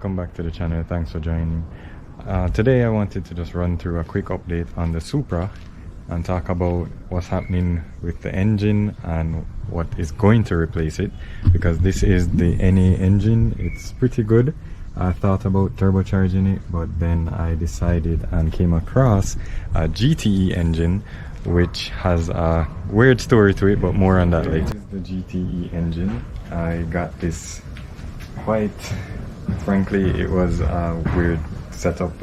welcome back to the channel. Thanks for joining. Today I wanted to just run through a quick update on the Supra and talk about what's happening with the engine and what is going to replace it, because this is the NA engine. It's pretty good. I thought about turbocharging it, but then I decided and came across a GTE engine which has a weird story to it, but more on that later. This is the GTE engine. I got this quite frankly, it was a weird setup.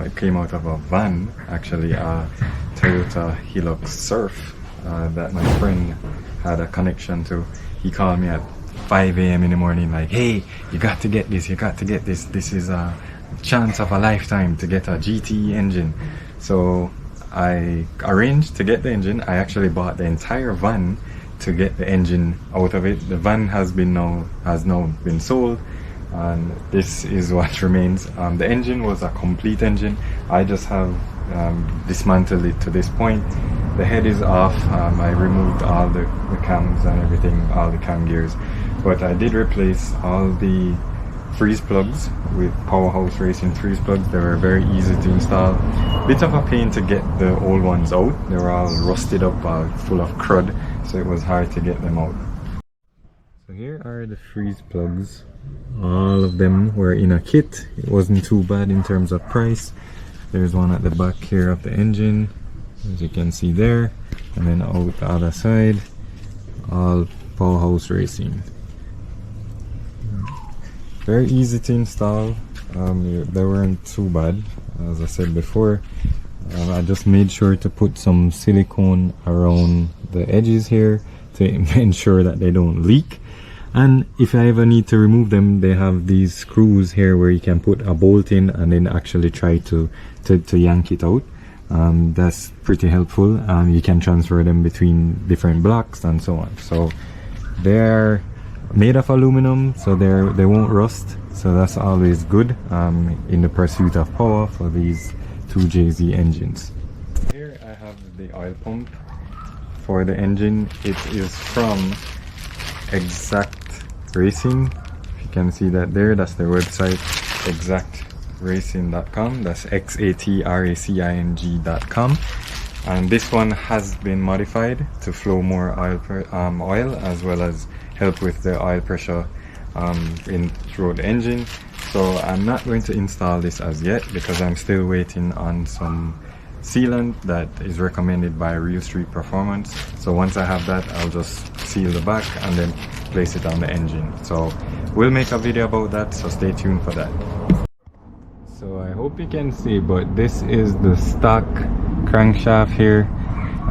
It came out of a van, actually a Toyota Hilux Surf that my friend had a connection to. He called me at 5 a.m. in the morning like, hey, you got to get this, this is a chance of a lifetime to get a GTE engine. So I arranged to get the engine. I actually bought the entire van to get the engine out of it. The van has now been sold, and this is what remains. The engine was a complete engine. I just have dismantled it to this point. The head is off. I removed all the cams and everything, all the cam gears, but I did replace all the freeze plugs with Powerhouse Racing freeze plugs. They were very easy to install. Bit of a pain to get the old ones out. They were all rusted up, full of crud, so it was hard to get them out. So here are the freeze plugs. All of them were in a kit. It wasn't too bad in terms of price. There's one at the back here of the engine, as you can see there, and then out the other side, all Powerhouse Racing. Very easy to install. They weren't too bad, as I said before. I just made sure to put some silicone around the edges here to ensure that they don't leak. And if I ever need to remove them, they have these screws here where you can put a bolt in and then actually try to yank it out. That's pretty helpful. You can transfer them between different blocks and so on. So they're made of aluminum, so they won't rust, so that's always good in the pursuit of power for these 2JZ engines. Here I have the oil pump for the engine. It is from Exact Racing. If you can see that there, that's their website, exactracing.com. that's XATRACING.com. and this one has been modified to flow more oil as well as help with the oil pressure through the engine. So I'm not going to install this as yet because I'm still waiting on some sealant that is recommended by Real Street Performance. So once I have that, I'll just seal the back and then place it on the engine. So we'll make a video about that, so stay tuned for that. So I hope you can see, but this is the stock crankshaft here.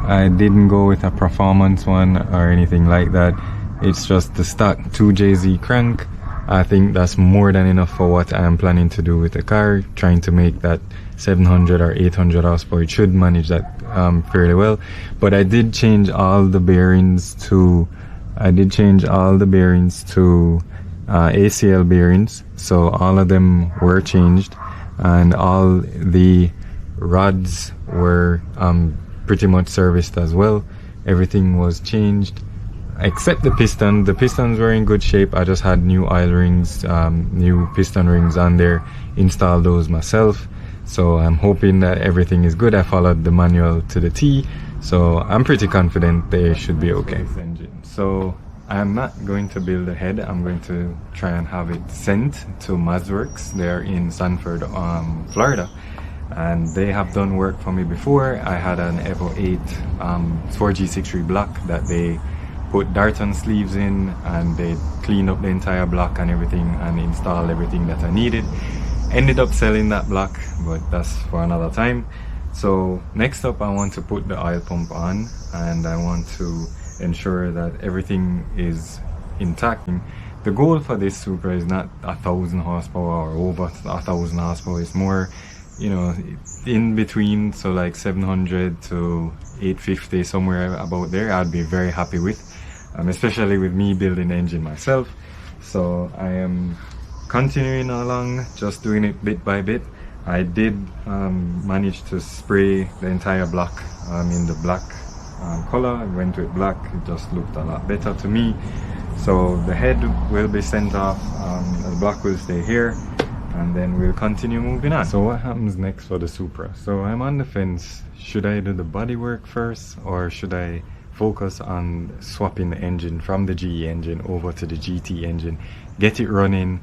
I didn't go with a performance one or anything like that. It's just the stock 2JZ crank. I think that's more than enough for what I am planning to do with the car, trying to make that 700 or 800 horsepower. It should manage that fairly well. But I did change all the bearings to ACL bearings, so all of them were changed, and all the rods were pretty much serviced as well. Everything was changed except the piston. The pistons were in good shape. I just had new oil rings, new piston rings on there, installed those myself. So I'm hoping that everything is good. I followed the manual to the T, so I'm pretty confident they should be okay. So I'm not going to build a head. I'm going to try and have it sent to ModzWorks. They're in Sanford, Florida, and they have done work for me before. I had an Evo 8 4G63 block that they put Darton sleeves in, and they cleaned up the entire block and everything and installed everything that I needed. Ended up selling that block, but that's for another time. So next up, I want to put the oil pump on, and I want to ensure that everything is intact. The goal for this Supra is not 1,000 horsepower or over 1,000 horsepower. It's more, you know, in between, so like 700 to 850, somewhere about there, I'd be very happy with, especially with me building the engine myself. So I am continuing along, just doing it bit by bit. I did manage to spray the entire block in the black color. I went with black. It just looked a lot better to me. So the head will be sent off, the block will stay here, and then we'll continue moving on. So what happens next for the Supra? So I'm on the fence. Should I do the bodywork first, or should I focus on swapping the engine from the GE engine over to the GT engine, get it running?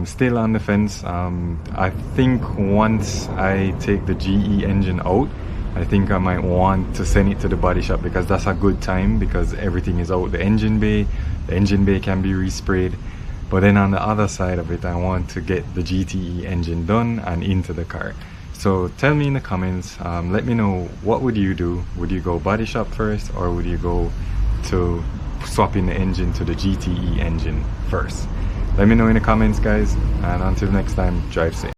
Still on the fence. I think once I take the GE engine out, I think I might want to send it to the body shop, because that's a good time, because everything is out the engine bay. The engine bay can be resprayed. But then on the other side of it, I want to get the GTE engine done and into the car. So tell me in the comments, let me know, what would you do? Would you go body shop first, or would you go to swapping the engine to the GTE engine first? Let me know in the comments, guys, and until next time, drive safe.